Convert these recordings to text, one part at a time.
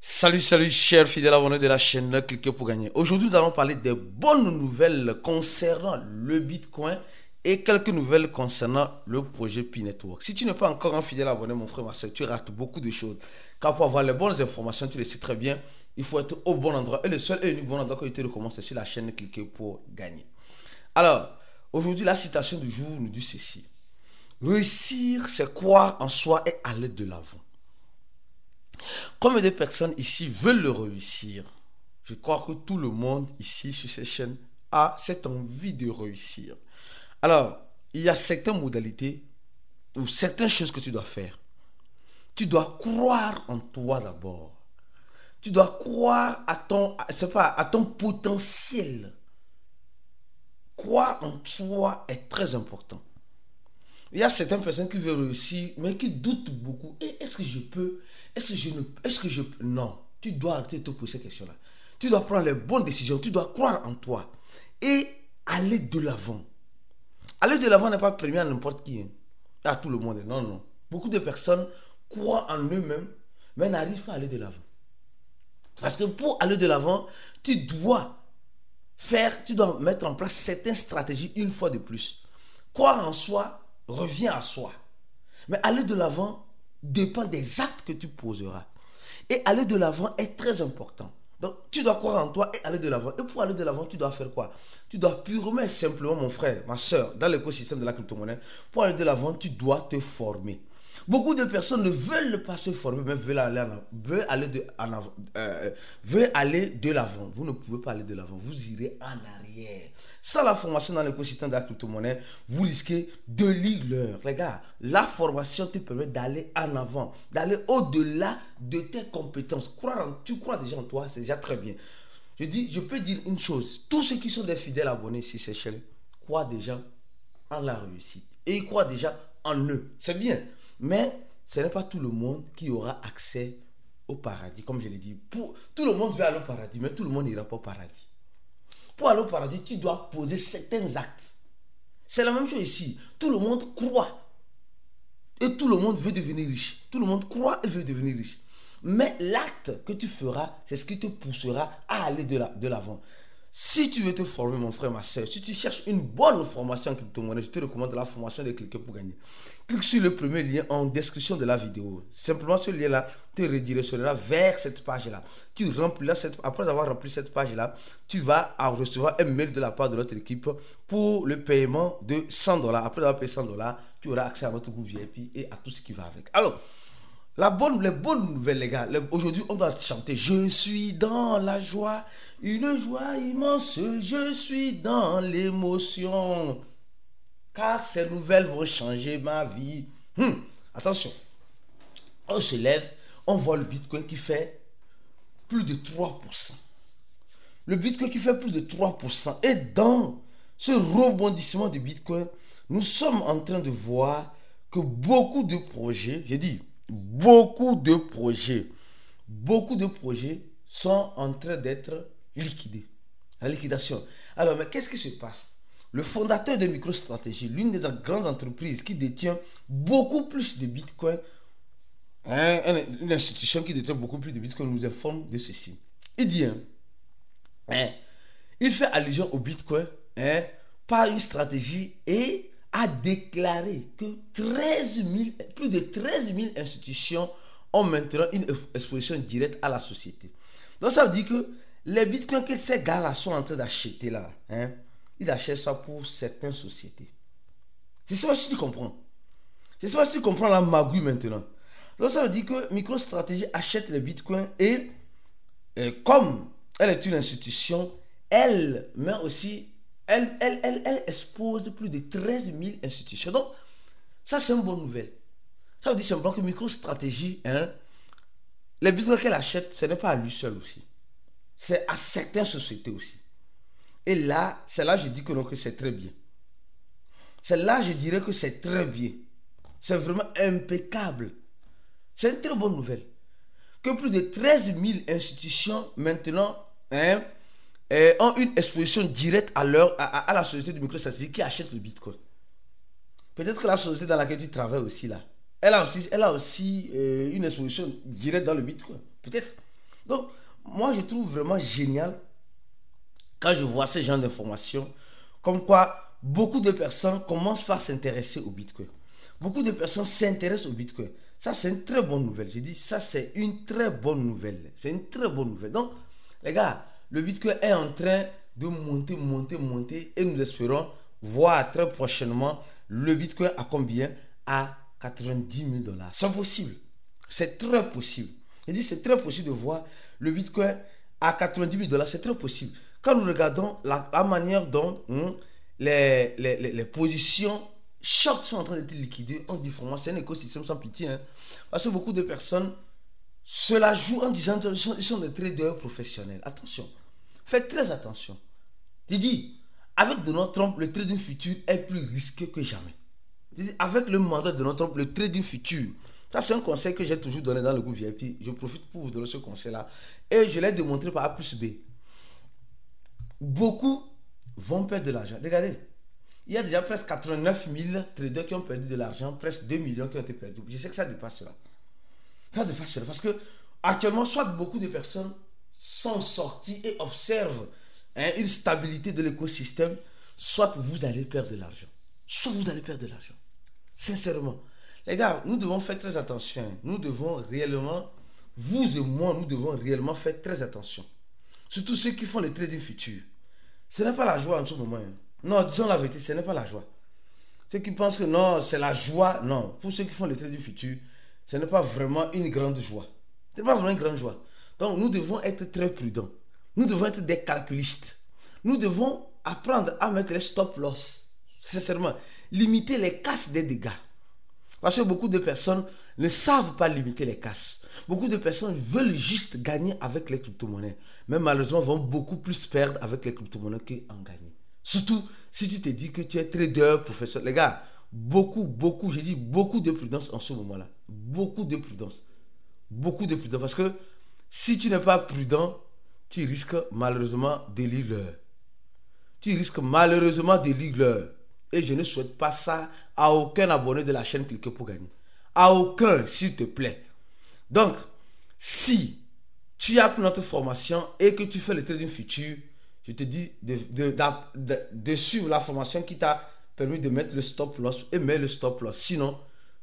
Salut, salut, chers fidèles abonnés de la chaîne Cliquez pour gagner. Aujourd'hui, nous allons parler des bonnes nouvelles concernant le Bitcoin et quelques nouvelles concernant le projet P-Network. Si tu n'es pas encore un fidèle abonné, mon frère, ma soeur, tu rates beaucoup de choses. Car pour avoir les bonnes informations, tu le sais très bien, il faut être au bon endroit. Et le seul et unique bon endroit que je te recommande, c'est sur la chaîne Cliquez pour gagner. Alors, aujourd'hui, la citation du jour nous dit ceci. Réussir, c'est croire en soi et aller de l'avant. Combien de personnes ici veulent le réussir? Je crois que tout le monde ici sur cette chaîne a cette envie de réussir. Alors, il y a certaines modalités ou certaines choses que tu dois faire. Tu dois croire en toi d'abord. Tu dois croire à ton potentiel. Croire en toi est très important. Il y a certaines personnes qui veulent réussir, mais qui doutent beaucoup. Et est-ce que je peux? Est-ce que je ne... Est-ce que je... Non. Tu dois arrêter de te poser ces questions-là. Tu dois prendre les bonnes décisions. Tu dois croire en toi. Et aller de l'avant. Aller de l'avant n'est pas permis à n'importe qui. À tout le monde. Non, non. Beaucoup de personnes croient en eux-mêmes, mais n'arrivent pas à aller de l'avant. Parce que pour aller de l'avant, tu dois mettre en place certaines stratégies une fois de plus. Croire en soi revient à soi. Mais aller de l'avant dépend des actes que tu poseras. Et aller de l'avant est très important. Donc, tu dois croire en toi et aller de l'avant. Et pour aller de l'avant, tu dois faire quoi? Tu dois purement et simplement, mon frère, ma soeur, dans l'écosystème de la crypto-monnaie, pour aller de l'avant, tu dois te former. Beaucoup de personnes ne veulent pas se former, mais veulent aller de l'avant. Vous ne pouvez pas aller de l'avant, vous irez en arrière. Sans la formation dans l'écosystème de la crypto-monnaie, vous risquez de lire l'heure. Regarde, la formation te permet d'aller en avant, d'aller au-delà de tes compétences. Tu crois déjà en toi, c'est déjà très bien. Je peux dire une chose, tous ceux qui sont des fidèles abonnés sur ces chaînes croient déjà en la réussite. Et ils croient déjà en eux. C'est bien. Mais ce n'est pas tout le monde qui aura accès au paradis, comme je l'ai dit. Tout le monde veut aller au paradis, mais tout le monde n'ira pas au paradis. Pour aller au paradis, tu dois poser certains actes. C'est la même chose ici. Tout le monde croit. Et tout le monde veut devenir riche. Tout le monde croit et veut devenir riche. Mais l'acte que tu feras, c'est ce qui te poussera à aller de l'avant. Si tu veux te former, mon frère, ma soeur, si tu cherches une bonne formation en crypto-monnaie, je te recommande la formation de Cliquez pour gagner. Clique sur le premier lien en description de la vidéo. Simplement, ce lien-là te redirectionnera vers cette page-là. Tu rempliras après avoir rempli cette page-là, tu vas recevoir un mail de la part de notre équipe pour le paiement de 100 dollars. Après avoir payé 100 dollars, tu auras accès à notre groupe VIP et à tout ce qui va avec. Alors, les bonnes nouvelles, les gars. Aujourd'hui, on doit chanter. Je suis dans la joie, une joie immense. Je suis dans l'émotion. Car ces nouvelles vont changer ma vie. Attention. On se lève, on voit le Bitcoin qui fait plus de 3%. Le Bitcoin qui fait plus de 3%. Et dans ce rebondissement du Bitcoin, nous sommes en train de voir que beaucoup de projets, j'ai dit, beaucoup de projets sont en train d'être liquidés. La liquidation. Alors, mais qu'est-ce qui se passe? Le fondateur de MicroStrategy, l'une des grandes entreprises qui détient beaucoup plus de Bitcoin, une institution qui détient beaucoup plus de Bitcoin, nous informe de ceci. Il dit, il fait allusion au Bitcoin par une stratégie et a déclaré que plus de 13 000 institutions ont maintenant une exposition directe à la société. Donc ça veut dire que les bitcoins que ces gars-là sont en train d'acheter là, ils achètent ça pour certaines sociétés. C'est ça si tu comprends. C'est ça si tu comprends la magouille maintenant. Donc ça veut dire que MicroStrategy achète les bitcoins et comme elle est une institution, elle met aussi elle expose plus de 13 000 institutions. Donc, ça, c'est une bonne nouvelle. Ça veut dire simplement que MicroStrategy, les bitcoins qu'elle achète, ce n'est pas à lui seul aussi. C'est à certaines sociétés aussi. Et là, c'est là que je dis que c'est très bien. C'est là que je dirais que c'est très bien. C'est vraiment impeccable. C'est une très bonne nouvelle. Que plus de 13 000 institutions maintenant, ont une exposition directe à la société de MicroStrategy qui achète le Bitcoin. Peut-être que la société dans laquelle tu travailles aussi là, elle a aussi une exposition directe dans le Bitcoin. Peut-être. Donc, moi, je trouve vraiment génial quand je vois ce genre d'informations, comme quoi beaucoup de personnes commencent par s'intéresser au Bitcoin. Beaucoup de personnes s'intéressent au Bitcoin. Ça, c'est une très bonne nouvelle. J'ai dit, ça, c'est une très bonne nouvelle. C'est une très bonne nouvelle. Donc, les gars, le Bitcoin est en train de monter. Et nous espérons voir très prochainement le Bitcoin à combien? À 90 000 dollars. C'est possible. C'est très possible. J'ai dit, c'est très possible de voir le Bitcoin à 90 000 dollars. C'est très possible. Quand nous regardons la manière dont les positions short sont en train d'être liquidées, on dit vraiment, c'est un écosystème sans pitié. Hein. Parce que beaucoup de personnes se la jouent en disant qu'ils sont des traders professionnels. Attention. Faites très attention. J'ai dit, avec Donald Trump, le trading futur est plus risqué que jamais. J'ai dit, avec le mandat de Donald Trump, le trading futur, ça c'est un conseil que j'ai toujours donné dans le groupe VIP. Je profite pour vous donner ce conseil-là. Et je l'ai démontré par A plus B. Beaucoup vont perdre de l'argent. Regardez, il y a déjà presque 89 000 traders qui ont perdu de l'argent, presque 2 millions qui ont été perdus. Je sais que ça dépasse cela. Ça dépasse cela parce que actuellement, soit beaucoup de personnes sont sorties et observent une stabilité de l'écosystème, soit vous allez perdre de l'argent. Soit vous allez perdre de l'argent. Sincèrement. Les gars, nous devons faire très attention. Nous devons réellement, vous et moi, nous devons réellement faire très attention. Surtout ceux qui font le trading futur. Ce n'est pas la joie en ce moment. Hein. Non, disons la vérité, ce n'est pas la joie. Ceux qui pensent que non, c'est la joie, non. Pour ceux qui font le trading futur, ce n'est pas vraiment une grande joie. Ce n'est pas vraiment une grande joie. Donc, nous devons être très prudents. Nous devons être des calculistes. Nous devons apprendre à mettre les stop loss. Sincèrement, limiter les casses des dégâts. Parce que beaucoup de personnes ne savent pas limiter les casses. Beaucoup de personnes veulent juste gagner avec les crypto-monnaies. Mais malheureusement, vont beaucoup plus perdre avec les crypto-monnaies qu'en gagner. Surtout si tu te dis que tu es trader professionnel. Les gars, j'ai dit beaucoup de prudence en ce moment-là. Beaucoup de prudence. Beaucoup de prudence. Parce que si tu n'es pas prudent, tu risques malheureusement de lire l'heure. Tu risques malheureusement de lire l'heure. Et je ne souhaite pas ça à aucun abonné de la chaîne Cliquez pour gagner. À aucun, s'il te plaît. Donc, si tu as pris notre formation et que tu fais le trading futur, je te dis de suivre la formation qui t'a permis de mettre le stop loss et mets le stop loss. Sinon,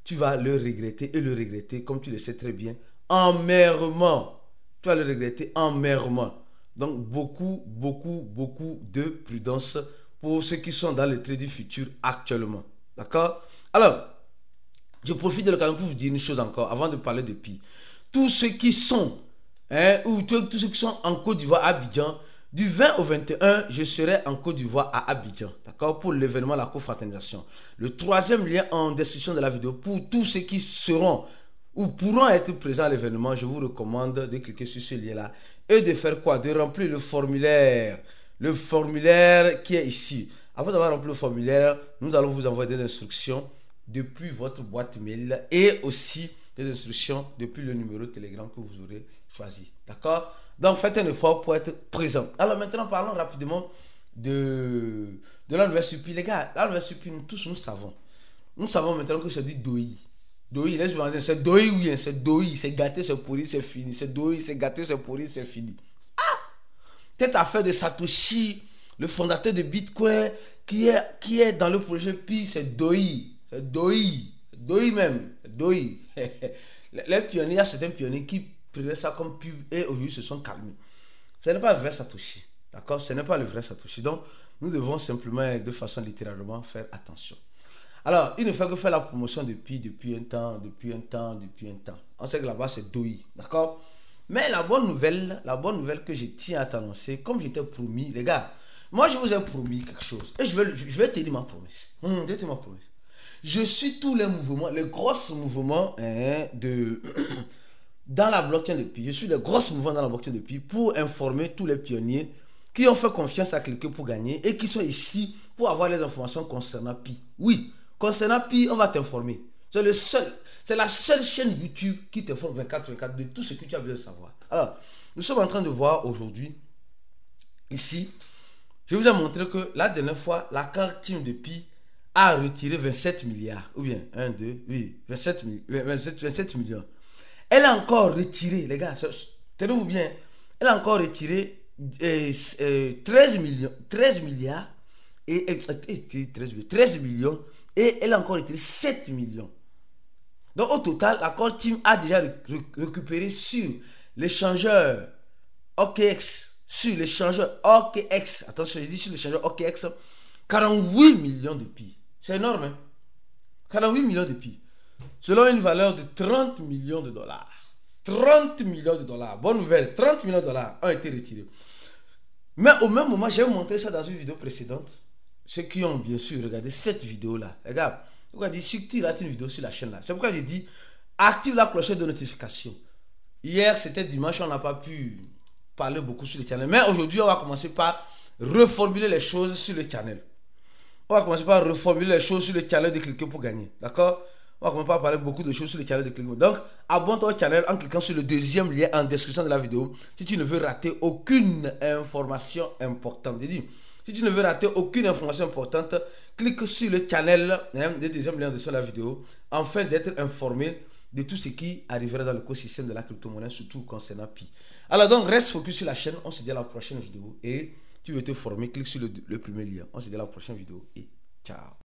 tu vas le regretter et le regretter, comme tu le sais très bien, amèrement. Tu vas le regretter amèrement. Donc, beaucoup de prudence pour ceux qui sont dans le trading futur actuellement. D'accord? Alors, je profite de l'occasion pour vous dire une chose encore avant de parler de Pi. Tous ceux qui sont, tous ceux qui sont en Côte d'Ivoire à Abidjan, du 20 au 21, je serai en Côte d'Ivoire à Abidjan, d'accord, pour l'événement La Confraternisation. Le troisième lien en description de la vidéo, pour tous ceux qui seront ou pourront être présents à l'événement, je vous recommande de cliquer sur ce lien-là et de faire quoi? De remplir le formulaire qui est ici. Avant d'avoir rempli le formulaire, nous allons vous envoyer des instructions depuis votre boîte mail et aussi des instructions depuis le numéro de Telegram que vous aurez choisi. D'accord? Donc, faites un effort pour être présent. Alors, maintenant, parlons rapidement de la nouvelle surprise. Les gars, la nouvelle surprise, nous tous, nous savons. Nous savons maintenant que c'est du doi. Doi, c'est doi, oui, c'est doi. C'est gâté, c'est pourri, c'est fini. C'est doi, c'est gâté, c'est pourri, c'est fini. Cette affaire de Satoshi, le fondateur de Bitcoin, qui est dans le projet Pi, c'est doi. C'est doi. Doi même. Doi. Les pionniers, il y a certains pionniers qui prenaient ça comme pub et aujourd'hui se sont calmés. Ce n'est pas le vrai Satoshi. D'accord? Ce n'est pas le vrai Satoshi. Donc, nous devons simplement, de façon littéralement, faire attention. Alors, il ne fait que faire la promotion depuis un temps. On sait que là-bas, c'est doi. D'accord? Mais la bonne nouvelle que je tiens à t'annoncer, comme je t'ai promis, les gars, moi je vous ai promis quelque chose. Et je vais te dire ma promesse. Je suis tous les mouvements, les gros mouvements dans la blockchain de Pi. Je suis les gros mouvements dans la blockchain de Pi pour informer tous les pionniers qui ont fait confiance à Cliquer pour gagner et qui sont ici pour avoir les informations concernant Pi. Oui, concernant Pi, on va t'informer. C'est la seule chaîne YouTube qui t'informe 24/24 de tout ce que tu as besoin de savoir. Alors, nous sommes en train de voir aujourd'hui, ici, je vous ai montré que la dernière fois, la carte team de Pi a retiré 27 milliards. Ou bien, 1, 2, oui, 27 millions. Elle a encore retiré, les gars, Tenez-vous bien, elle a encore retiré 13 milliards et 13 millions et elle a encore retiré 7 millions. Donc au total, la Core Team a déjà récupéré sur l'échangeur OKX, attention, je dis sur l'échangeur OKX, 48 millions de pi. C'est énorme, hein? 48 millions de pi. Selon une valeur de 30 millions de dollars. 30 millions de dollars. Bonne nouvelle, 30 millions de dollars ont été retirés. Mais au même moment, j'ai montré ça dans une vidéo précédente. Ceux qui ont bien sûr regardé cette vidéo-là, regarde, pourquoi je dis, si tu rates une vidéo sur la chaîne là, c'est pourquoi j'ai dit, active la clochette de notification. Hier, c'était dimanche, on n'a pas pu parler beaucoup sur le channel. Mais aujourd'hui, on va commencer par reformuler les choses sur le channel. On va commencer par reformuler les choses sur le channel de Cliquer pour gagner. D'accord? On va commencer par parler beaucoup de choses sur le channel de Cliquer. Donc, abonne-toi au channel en cliquant sur le deuxième lien en description de la vidéo si tu ne veux rater aucune information importante. Je dis, si tu ne veux rater aucune information importante, clique sur le channel, le deuxième lien en description de la vidéo, afin d'être informé de tout ce qui arrivera dans l'écosystème de la crypto-monnaie, surtout concernant Pi. Alors donc, reste focus sur la chaîne. On se dit à la prochaine vidéo. Et tu veux te former, clique sur le premier lien. On se dit à la prochaine vidéo et ciao.